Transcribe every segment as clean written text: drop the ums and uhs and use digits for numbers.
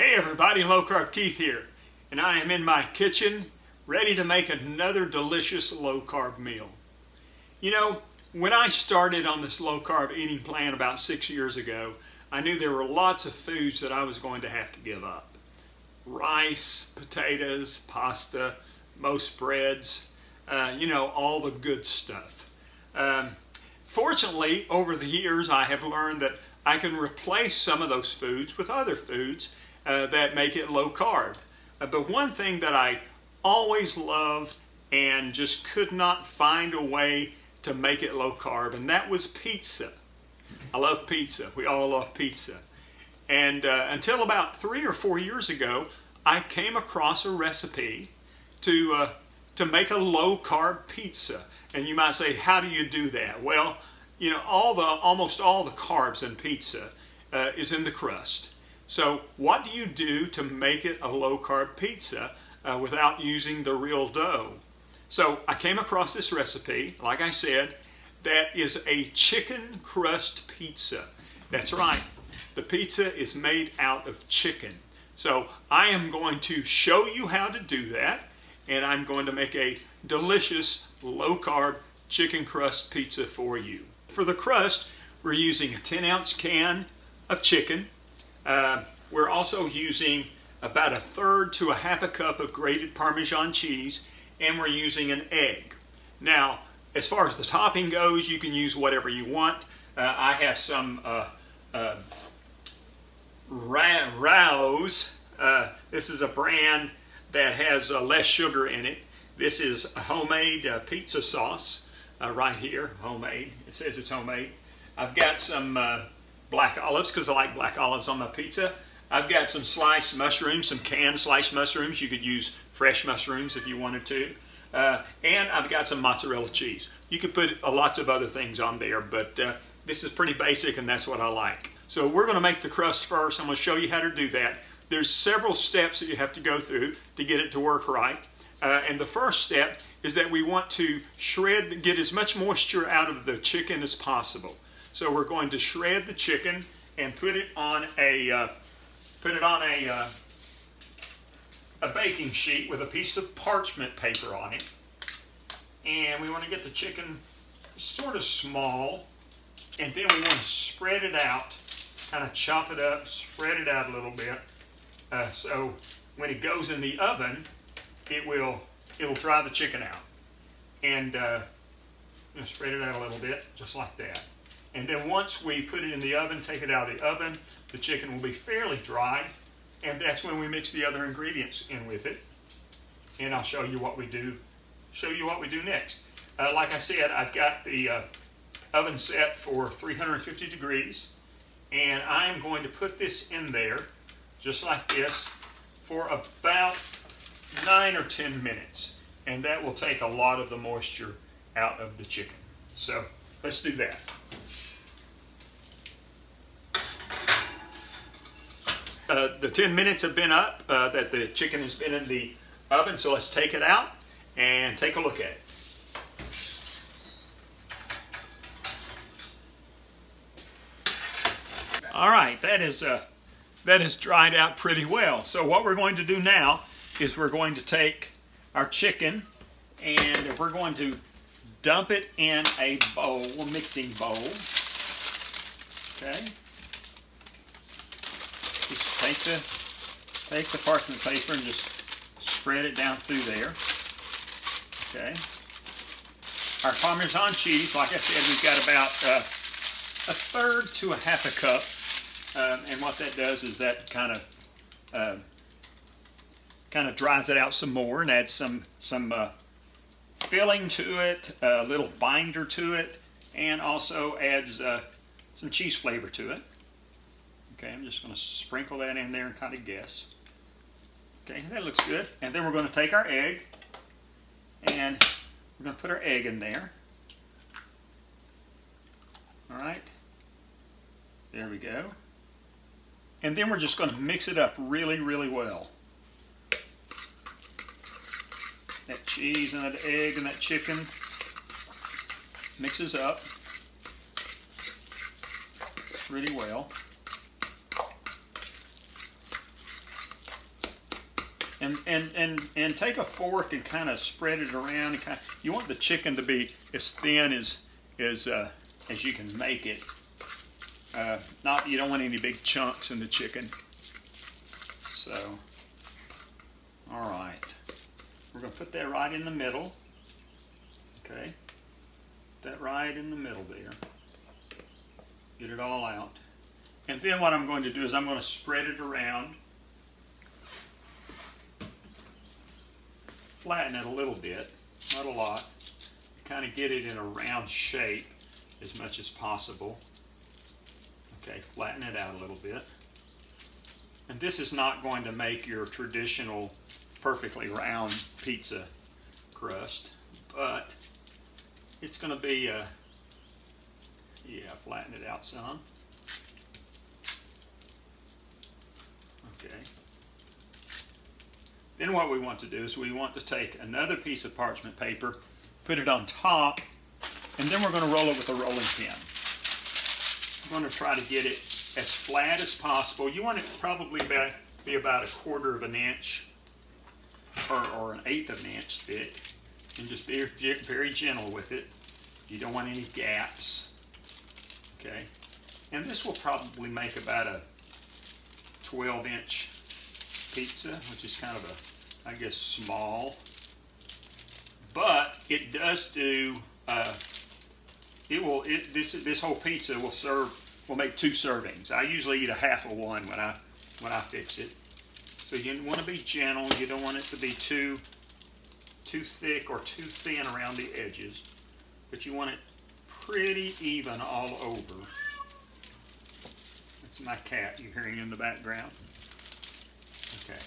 Hey everybody, Low Carb Keith here, and I am in my kitchen ready to make another delicious low carb meal. You know, when I started on this low carb eating plan about 6 years ago, I knew there were lots of foods that I was going to have to give up. Rice, potatoes, pasta, most breads, all the good stuff. Fortunately, over the years I have learned that I can replace some of those foods with other foods that make it low carb. But one thing that I always loved and just could not find a way to make it low carb, and that was pizza. I love pizza. We all love pizza. And until about 3 or 4 years ago, I came across a recipe to make a low carb pizza. And you might say, how do you do that? Well, you know, almost all the carbs in pizza is in the crust. So what do you do to make it a low carb pizza without using the real dough? So I came across this recipe, like I said, that is a chicken crust pizza. That's right, the pizza is made out of chicken. So I am going to show you how to do that, and I'm going to make a delicious low carb chicken crust pizza for you. For the crust, we're using a 10-ounce can of chicken. We're also using about 1/3 to 1/2 cup of grated Parmesan cheese, and we're using an egg. Now, as far as the topping goes, you can use whatever you want. I have some Rao's. This is a brand that has less sugar in it. This is a homemade pizza sauce right here, homemade. It says it's homemade. I've got some black olives because I like black olives on my pizza. I've got some sliced mushrooms, some canned sliced mushrooms. You could use fresh mushrooms if you wanted to. And I've got some mozzarella cheese. You could put lots of other things on there, but this is pretty basic and that's what I like. So we're going to make the crust first. I'm going to show you how to do that. There's several steps that you have to go through to get it to work right. And the first step is that we want to get as much moisture out of the chicken as possible. So we're going to shred the chicken and put it on a baking sheet with a piece of parchment paper on it. And we want to get the chicken sort of small, and then we want to spread it out, kind of chop it up, spread it out a little bit. So when it goes in the oven, it'll dry the chicken out. And spread it out a little bit, just like that. And then once we put it in the oven, take it out of the oven, the chicken will be fairly dry, and that's when we mix the other ingredients in with it. And I'll show you what we do. Next. Like I said, I've got the oven set for 350 degrees, and I'm going to put this in there, just like this, for about 9 or 10 minutes. And that will take a lot of the moisture out of the chicken. So let's do that. The 10 minutes have been up that the chicken has been in the oven, so let's take it out and take a look at it. All right, that is dried out pretty well. So what we're going to do now is we're going to take our chicken and we're going to dump it in a bowl, a mixing bowl. Okay. Just take the parchment paper and just spread it down through there. Okay. Our Parmesan cheese, like I said, we've got about 1/3 to 1/2 cup, and what that does is that kind of dries it out some more and adds some filling to it, a little binder to it, and also adds some cheese flavor to it. Okay, I'm just going to sprinkle that in there and kind of guess. Okay, that looks good. And then we're going to take our egg, and we're going to put our egg in there. All right, there we go. And then we're just going to mix it up really, really well. That cheese and that egg and that chicken mixes up really well. And take a fork and kind of spread it around. And you want the chicken to be as thin as you can make it. You don't want any big chunks in the chicken. So, all right, we're going to put that right in the middle. Okay, put that right in the middle there. Get it all out. And then what I'm going to do is I'm going to spread it around. Flatten it a little bit, not a lot. Kind of get it in a round shape as much as possible. Okay, flatten it out a little bit. And this is not going to make your traditional perfectly round pizza crust, but it's going to be, yeah, flatten it out some. Okay. Then what we want to do is we want to take another piece of parchment paper, put it on top, and then we're going to roll it with a rolling pin. I'm going to try to get it as flat as possible. You want it to probably be about 1/4 of an inch or an 1/8 of an inch thick, and just be very gentle with it. You don't want any gaps. Okay, and this will probably make about a 12-inch pizza, which is kind of a, I guess, small, but it does do. This whole pizza will make 2 servings. I usually eat a half of one when I fix it. So you want to be gentle. You don't want it to be too thick or too thin around the edges, but you want it pretty even all over. That's my cat you're hearing in the background. Okay.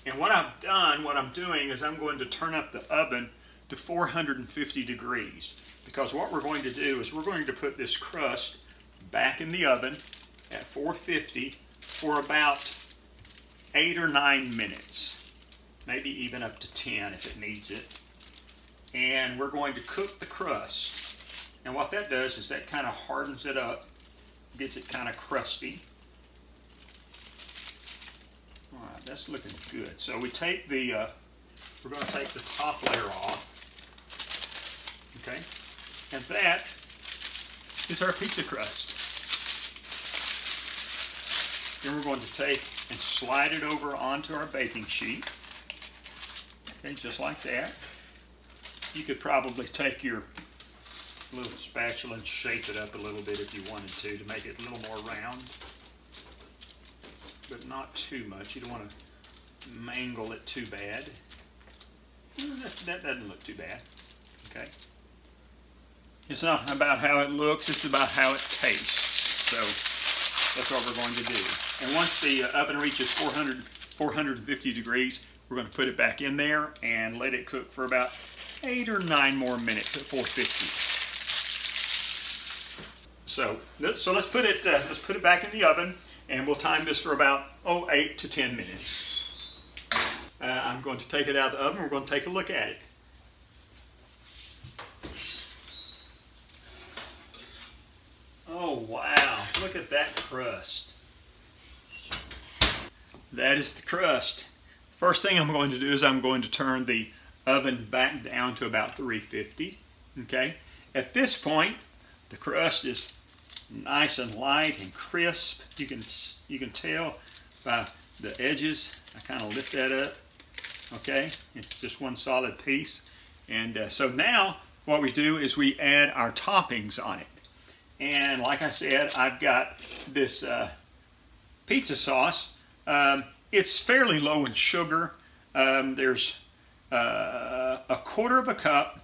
And what I'm doing is I'm going to turn up the oven to 450 degrees, because what we're going to do is we're going to put this crust back in the oven at 450 for about 8 or 9 minutes, maybe even up to 10 if it needs it. And we're going to cook the crust. And what that does is that kind of hardens it up, gets it kind of crusty. All right, that's looking good. So we take we're going to take the top layer off. Okay, and that is our pizza crust. Then we're going to take and slide it over onto our baking sheet. Okay, just like that. You could probably take your little spatula and shape it up a little bit if you wanted to make it a little more round, but not too much. You don't want to mangle it too bad. That doesn't look too bad. Okay. It's not about how it looks, it's about how it tastes. So that's what we're going to do. And once the oven reaches 450 degrees, we're going to put it back in there and let it cook for about 8 or 9 more minutes at 450. So let's put it back in the oven, and we'll time this for about 8 to 10 minutes. I'm going to take it out of the oven. We're going to take a look at it. Oh wow! Look at that crust. That is the crust. First thing I'm going to do is I'm going to turn the oven back down to about 350. Okay. At this point, the crust is nice and light and crisp. You can tell by the edges. I kind of lift that up. Okay, it's just one solid piece. And so now what we do is we add our toppings on it. And like I said, I've got this pizza sauce. It's fairly low in sugar. There's 1/4 cup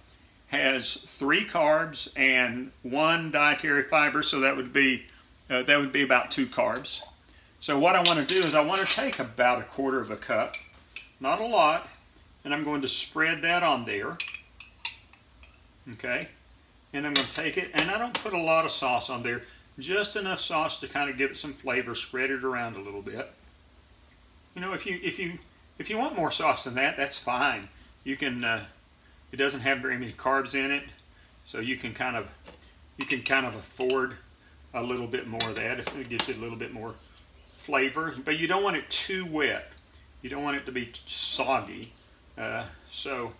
has 3 carbs and 1 dietary fiber, so that would be about 2 carbs. So what I want to do is I want to take about 1/4 cup, not a lot, and I'm going to spread that on there. Okay, and I'm going to take it, and I don't put a lot of sauce on there, just enough sauce to kind of give it some flavor. Spread it around a little bit. You know, if you want more sauce than that, that's fine. You can. It doesn't have very many carbs in it, so you can kind of afford a little bit more of that if it gives it a little bit more flavor. But you don't want it too wet. You don't want it to be soggy. So,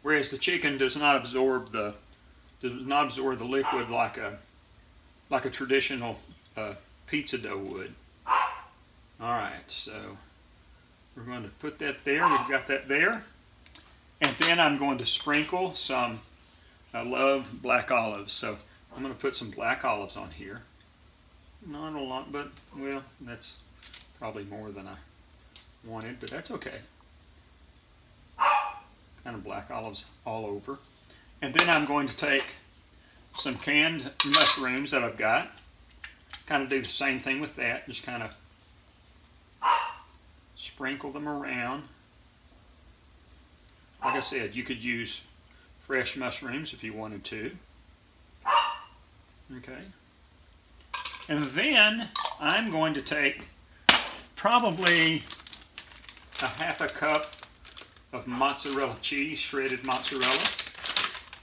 whereas the chicken does not absorb the liquid like a traditional pizza dough would. All right, so we're going to put that there. We've got that there, and then I'm going to sprinkle some. I love black olives, so I'm going to put some black olives on here. Not a lot, but well, that's probably more than I wanted, but that's okay. Kind of black olives all over. And then I'm going to take some canned mushrooms that I've got. Kind of do the same thing with that. Just kind of sprinkle them around. Like I said, you could use fresh mushrooms if you wanted to. Okay. And then I'm going to take probably a half a cup of mozzarella cheese, shredded mozzarella,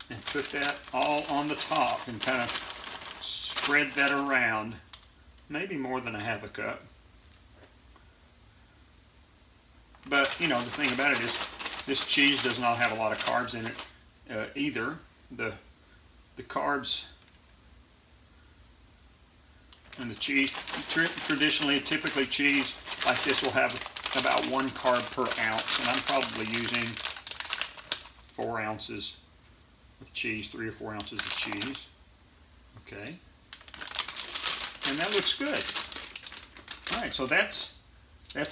and put that all on the top and kind of spread that around. Maybe more than a half a cup. But, you know, the thing about it is this cheese does not have a lot of carbs in it either. The carbs and the cheese, traditionally, typically cheese like this will have about 1 carb per ounce, and I'm probably using 4 ounces of cheese, 3 or 4 ounces of cheese. Okay. And that looks good. All right, so that's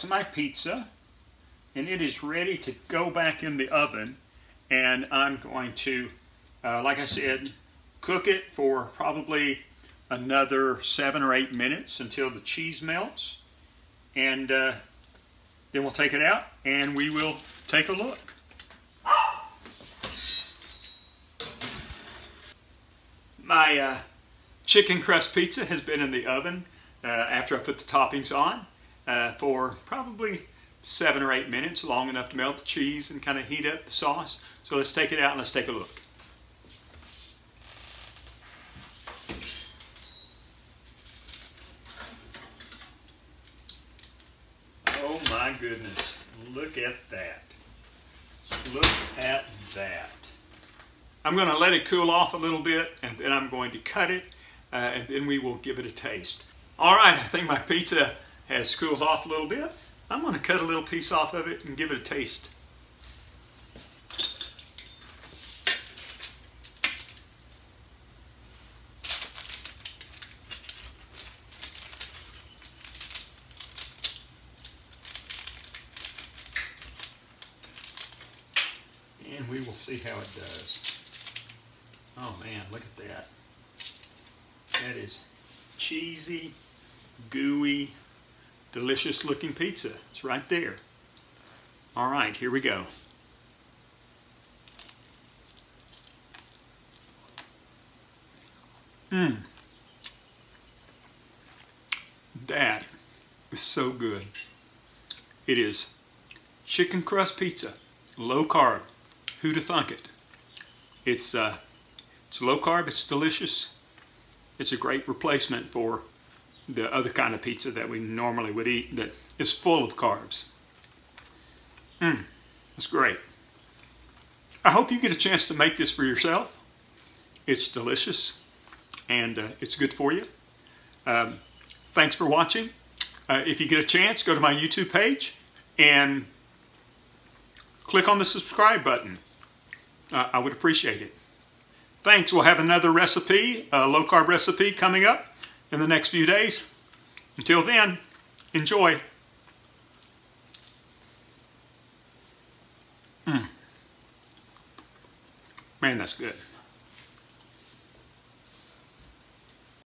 my pizza, and it is ready to go back in the oven. And I'm going to, like I said, cook it for probably another 7 or 8 minutes until the cheese melts, and then we'll take it out and we will take a look. My chicken crust pizza has been in the oven after I put the toppings on for probably 7 or 8 minutes, long enough to melt the cheese and kind of heat up the sauce. So let's take it out and let's take a look. Oh my goodness, look at that. Look at that. I'm going to let it cool off a little bit, and then I'm going to cut it, and then we will give it a taste. All right, I think my pizza has cooled off a little bit. I'm going to cut a little piece off of it and give it a taste. And we will see how it does. Oh man, look at that. That is cheesy, gooey, delicious looking pizza. It's right there. All right, here we go. That is so good. It is chicken crust pizza, low carb. Who'd have thunk it? It's low carb, it's delicious. It's a great replacement for the other kind of pizza that we normally would eat that is full of carbs. That's great. I hope you get a chance to make this for yourself. It's delicious and it's good for you. Thanks for watching. If you get a chance, go to my YouTube page and click on the subscribe button. I would appreciate it. Thanks. We'll have another recipe, a low-carb recipe coming up in the next few days. Until then, enjoy. Man, that's good.